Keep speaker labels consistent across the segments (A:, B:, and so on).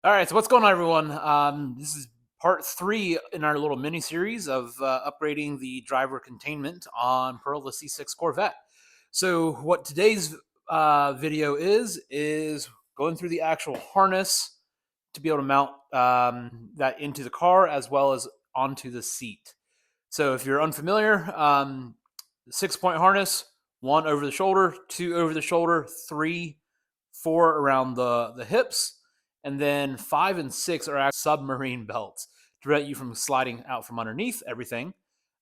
A: All right, so what's going on, everyone? This is part 3 in our little mini series of upgrading the driver containment on Pearl the C6 Corvette. So, what today's video is going through the actual harness to be able to mount that into the car as well as onto the seat. So, if you're unfamiliar, 6-point harness, 1 over the shoulder, 2 over the shoulder, 3, 4 around the hips. And then 5 and 6 are submarine belts to prevent you from sliding out from underneath everything.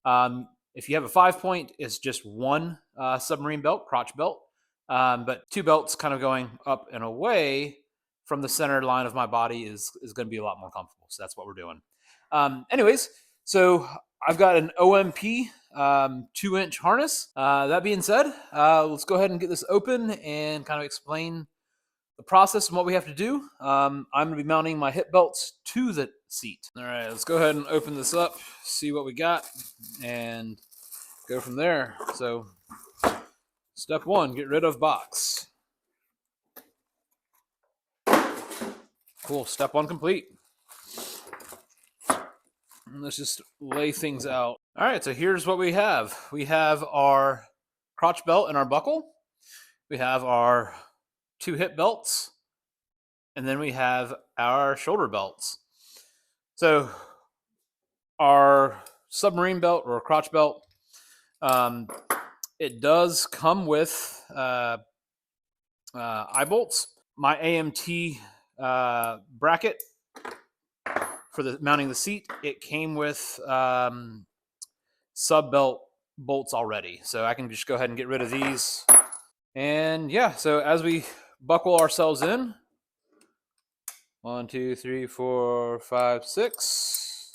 A: If you have a 5-point, it's just 1 submarine belt, crotch belt. But 2 belts kind of going up and away from the center line of my body is going to be a lot more comfortable. So that's what we're doing. Anyways, so I've got an OMP 2-inch harness. That being said, let's go ahead and get this open and kind of explain the process and what we have to do. I'm going to be mounting my hip belts to the seat. All right, let's go ahead and open this up, see what we got, and go from there. So, step 1, get rid of box. Cool, step 1 complete. And let's just lay things out. All right, so here's what we have. We have our crotch belt and our buckle. We have our 2 hip belts, and then we have our shoulder belts. So our submarine belt or crotch belt, it does come with eye bolts. My AMT bracket for the mounting the seat, it came with sub belt bolts already, so I can just go ahead and get rid of these. And yeah, so as we buckle ourselves in, 1, 2, 3, 4, 5, 6,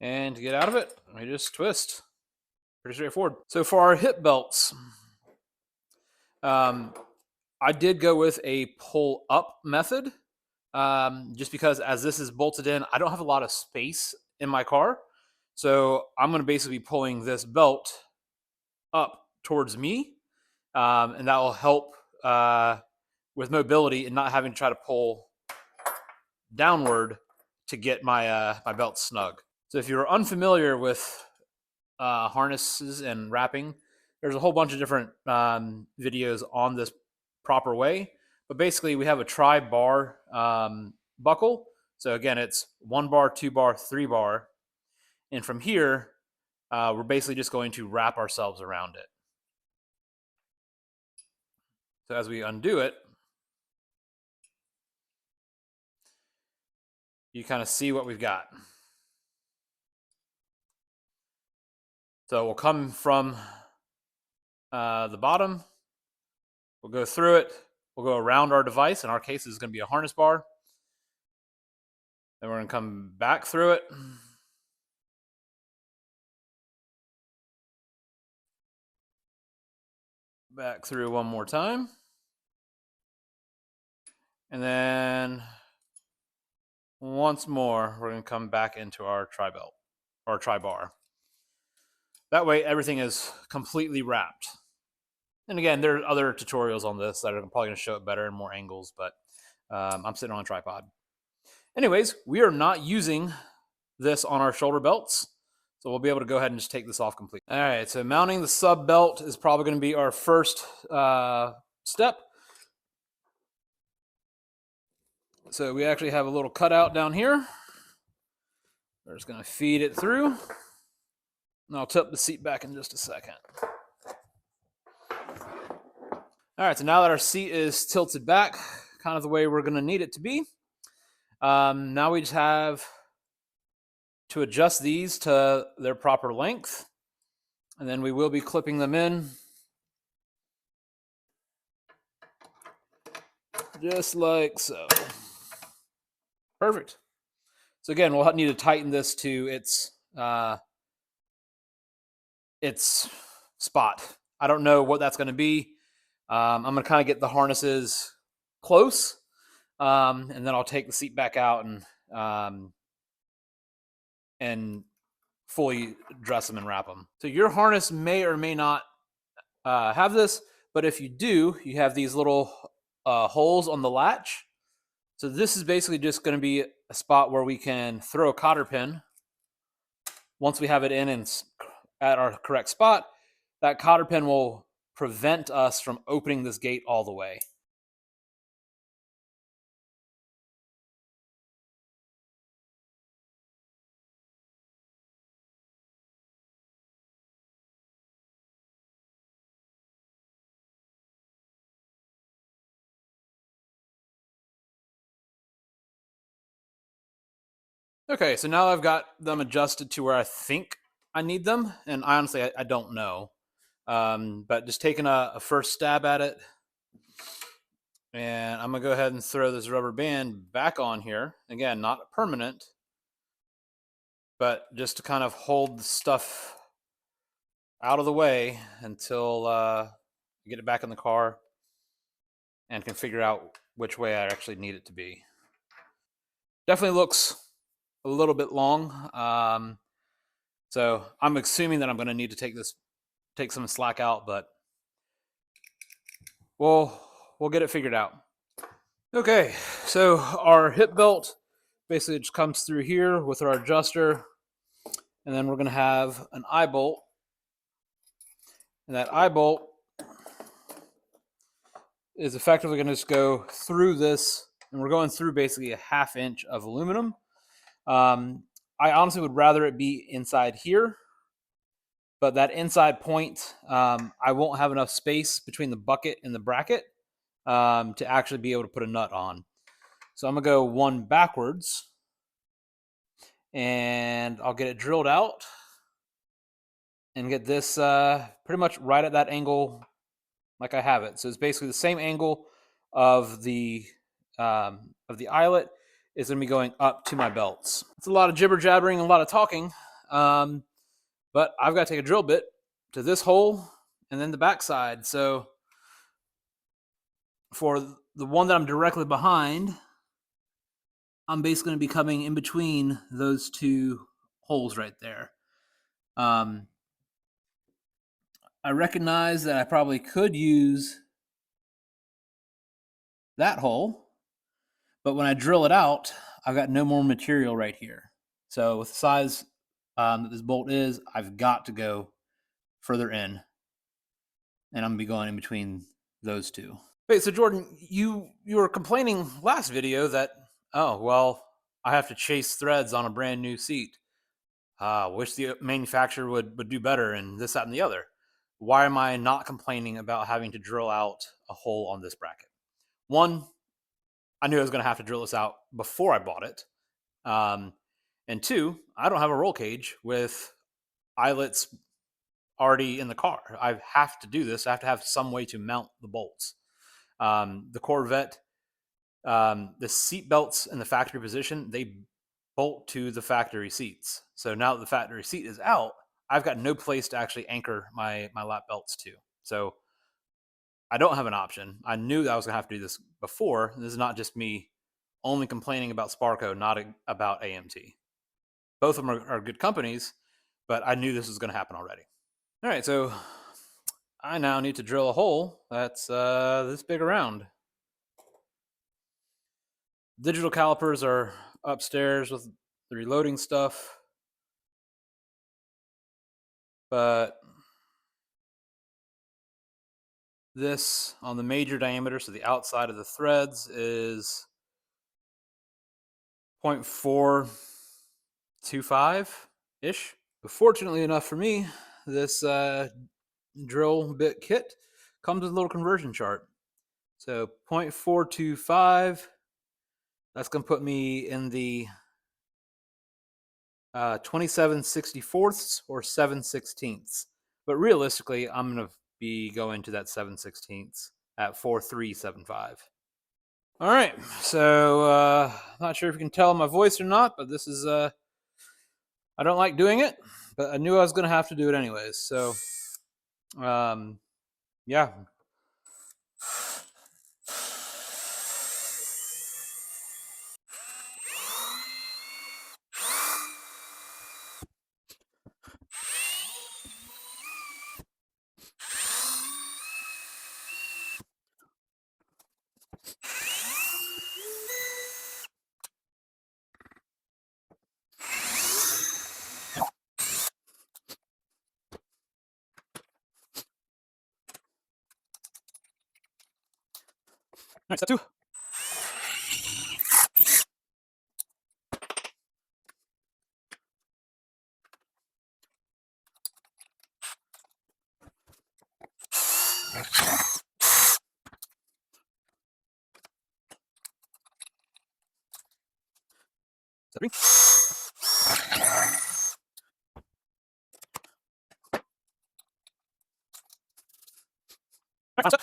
A: and to get out of it, we just twist. Pretty straightforward. So for our hip belts, I did go with a pull up method, just because as this is bolted in, I don't have a lot of space in my car, so I'm going to basically be pulling this belt up towards me. And that will help with mobility and not having to try to pull downward to get my my belt snug. So if you're unfamiliar with harnesses and wrapping, there's a whole bunch of different videos on this proper way. But basically, we have a tri-bar buckle. So again, it's 1 bar, 2 bar, 3 bar. And from here, we're basically just going to wrap ourselves around it. So as we undo it, you kind of see what we've got. So we'll come from the bottom, we'll go through it, we'll go around our device. In our case, it's going to be a harness bar. Then we're going to come back through it. Back through one more time. And then once more, we're going to come back into our tri-belt or tri-bar. That way, everything is completely wrapped. And again, there are other tutorials on this that are probably going to show it better in more angles, but I'm sitting on a tripod. Anyways, we are not using this on our shoulder belts, so we'll be able to go ahead and just take this off completely. All right, so mounting the sub belt is probably going to be our first step. So we actually have a little cutout down here. We're just going to feed it through. And I'll tilt the seat back in just a second. All right, so now that our seat is tilted back, kind of the way we're going to need it to be, now we just have to adjust these to their proper length, and then we will be clipping them in just like so. Perfect. So again, we'll need to tighten this to its spot. I don't know what that's going to be. I'm going to kind of get the harnesses close, and then I'll take the seat back out and fully dress them and wrap them. So your harness may or may not have this, but if you do, you have these little holes on the latch. So this is basically just going to be a spot where we can throw a cotter pin. Once we have it in and at our correct spot, that cotter pin will prevent us from opening this gate all the way. Okay, so now I've got them adjusted to where I think I need them, and honestly, I don't know. But just taking a first stab at it, and I'm gonna go ahead and throw this rubber band back on here. Again, not permanent, but just to kind of hold the stuff out of the way until I get it back in the car and can figure out which way I actually need it to be. Definitely looks a little bit long. So I'm assuming that I'm going to need to take some slack out, but we'll get it figured out. Okay, so our hip belt basically just comes through here with our adjuster, and then we're going to have an eye bolt, and that eye bolt is effectively going to just go through this, and we're going through basically a 1/2 inch of aluminum. I honestly would rather it be inside here, but that inside point, I won't have enough space between the bucket and the bracket to actually be able to put a nut on. So I'm gonna go one backwards, and I'll get it drilled out and get this pretty much right at that angle like I have it. So it's basically the same angle of the eyelet is going to be going up to my belts. It's a lot of jibber jabbering and a lot of talking, but I've got to take a drill bit to this hole and then the backside. So for the one that I'm directly behind, I'm basically going to be coming in between those two holes right there. I recognize that I probably could use that hole, but when I drill it out, I've got no more material right here. So with the size that this bolt is, I've got to go further in, and I'm gonna be going in between those two. Wait, so Jordan, you were complaining last video that, oh well, I have to chase threads on a brand new seat. Wish the manufacturer would do better, and this, that, and the other. Why am I not complaining about having to drill out a hole on this bracket? One, I knew I was going to have to drill this out before I bought it. And two, I don't have a roll cage with eyelets already in the car. I have to do this. I have to have some way to mount the bolts. The Corvette, the seat belts in the factory position, they bolt to the factory seats. So now that the factory seat is out, I've got no place to actually anchor my lap belts to. So I don't have an option. I knew that I was going to have to do this before. This is not just me only complaining about Sparco, not about AMT. Both of them are good companies, but I knew this was going to happen already. All right, so I now need to drill a hole that's this big around. Digital calipers are upstairs with the reloading stuff, but this on the major diameter, so the outside of the threads, is 0.425-ish. But fortunately enough for me, this drill bit kit comes with a little conversion chart. So 0.425, that's going to put me in the 27/64ths or 7/16ths. But realistically, I'm going to be going to that 7/16ths at 4375. All right, so not sure if you can tell my voice or not, but this is I don't like doing it, but I knew I was going to have to do it anyways. So yeah. right, step 2. Step 3. All right, final step.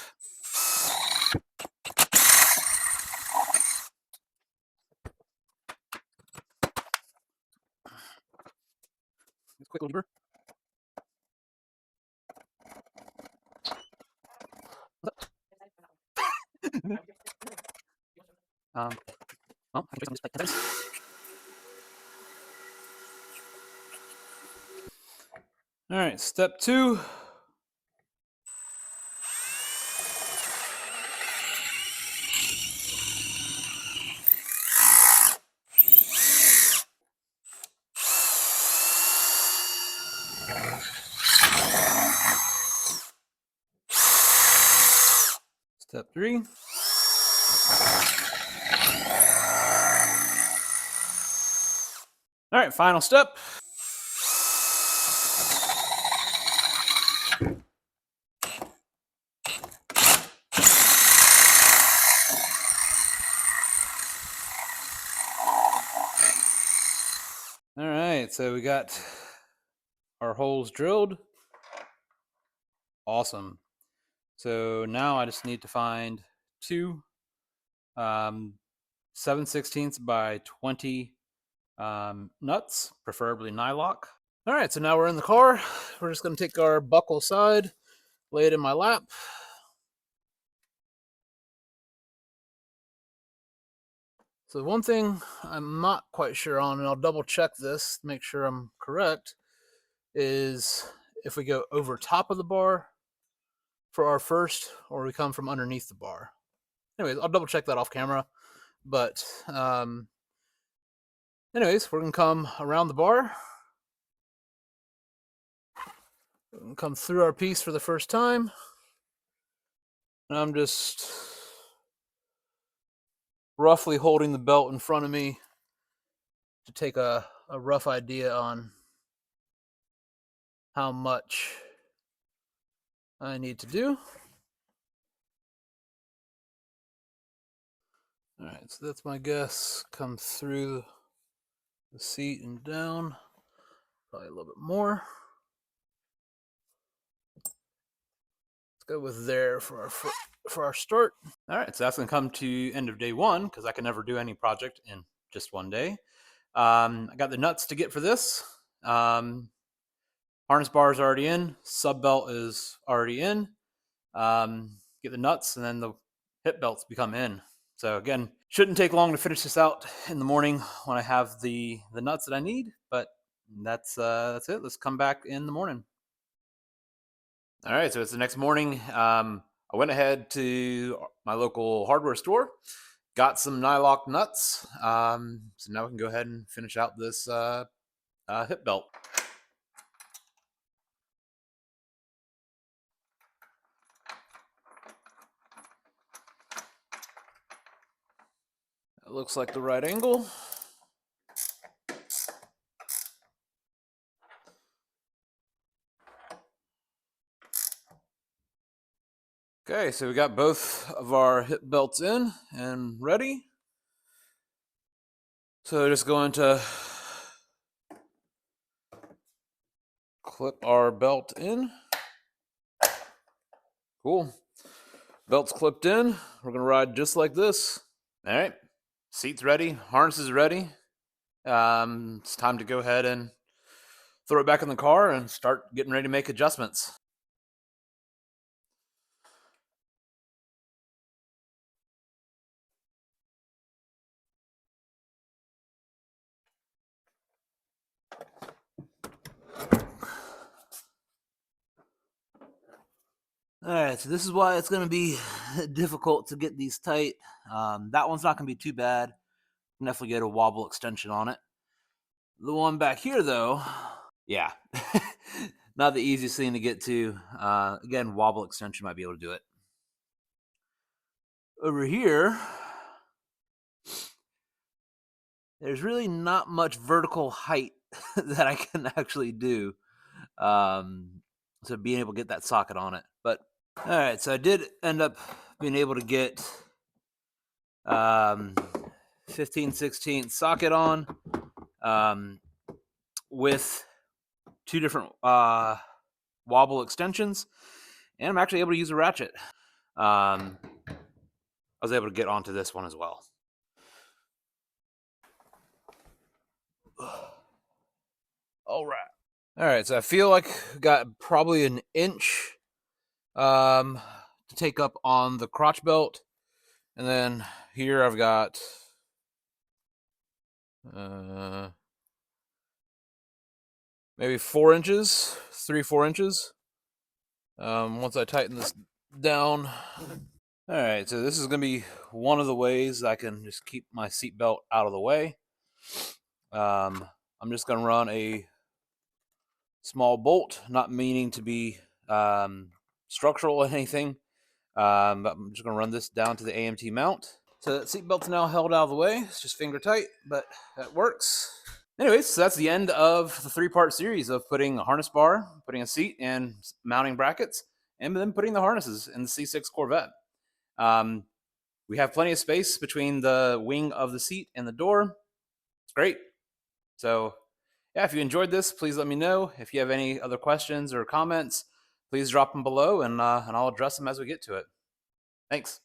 A: Just a quick little deeper. Well, I can trace them just like 10 times. All right, step 2. Step 3. All right, final step. All right, so we got our holes drilled. Awesome. So now I just need to find 2 7/16 by 20 nuts, preferably nylock. All right, so now we're in the car. We're just going to take our buckle side, lay it in my lap. So one thing I'm not quite sure on, and I'll double check this to make sure I'm correct, is if we go over top of the bar for our first, or we come from underneath the bar. Anyways, I'll double check that off camera. But anyways, we're gonna come around the bar, come through our piece for the first time, and I'm just roughly holding the belt in front of me to take a rough idea on how much I need to do. All right, so that's my guess. Come through the seat and down, probably a little bit more. Let's go with there for our start. All right, so that's gonna come to end of day 1 because I can never do any project in just one day. I got the nuts to get for this. Harness bar is already in. Sub belt is already in. Get the nuts, and then the hip belts become in. So again, shouldn't take long to finish this out in the morning when I have the nuts that I need. But that's it. Let's come back in the morning. All right, so it's the next morning. I went ahead to my local hardware store, got some nylock nuts. So now we can go ahead and finish out this hip belt. It looks like the right angle. Okay, so we got both of our hip belts in and ready. So just going to clip our belt in. Cool. Belt's clipped in. We're gonna ride just like this. All right, seat's ready, harness is ready. It's time to go ahead and throw it back in the car and start getting ready to make adjustments. All right, so this is why it's going to be difficult to get these tight. That one's not going to be too bad. Definitely get a wobble extension on it. The one back here, though, yeah, not the easiest thing to get to. Again, wobble extension might be able to do it. over here, there's really not much vertical height that I can actually do. So being able to get that socket on it. But all right, so I did end up being able to get 15/16 socket on with two different wobble extensions, and I'm actually able to use a ratchet. I was able to get onto this one as well. All right, so I feel like I got probably an inch to take up on the crotch belt, and then here I've got maybe 4 inches, 3-4 inches. Once I tighten this down. All right, so this is going to be one of the ways I can just keep my seatbelt out of the way. I'm just going to run a small bolt, not meaning to be structural or anything, but I'm just going to run this down to the AMT mount. So that seatbelt's now held out of the way. It's just finger tight, but that works. Anyways, so that's the end of the 3-part series of putting a harness bar, putting a seat, and mounting brackets, and then putting the harnesses in the C6 Corvette. We have plenty of space between the wing of the seat and the door. It's great. So yeah, if you enjoyed this, please let me know. If you have any other questions or comments, please drop them below, and I'll address them as we get to it. Thanks.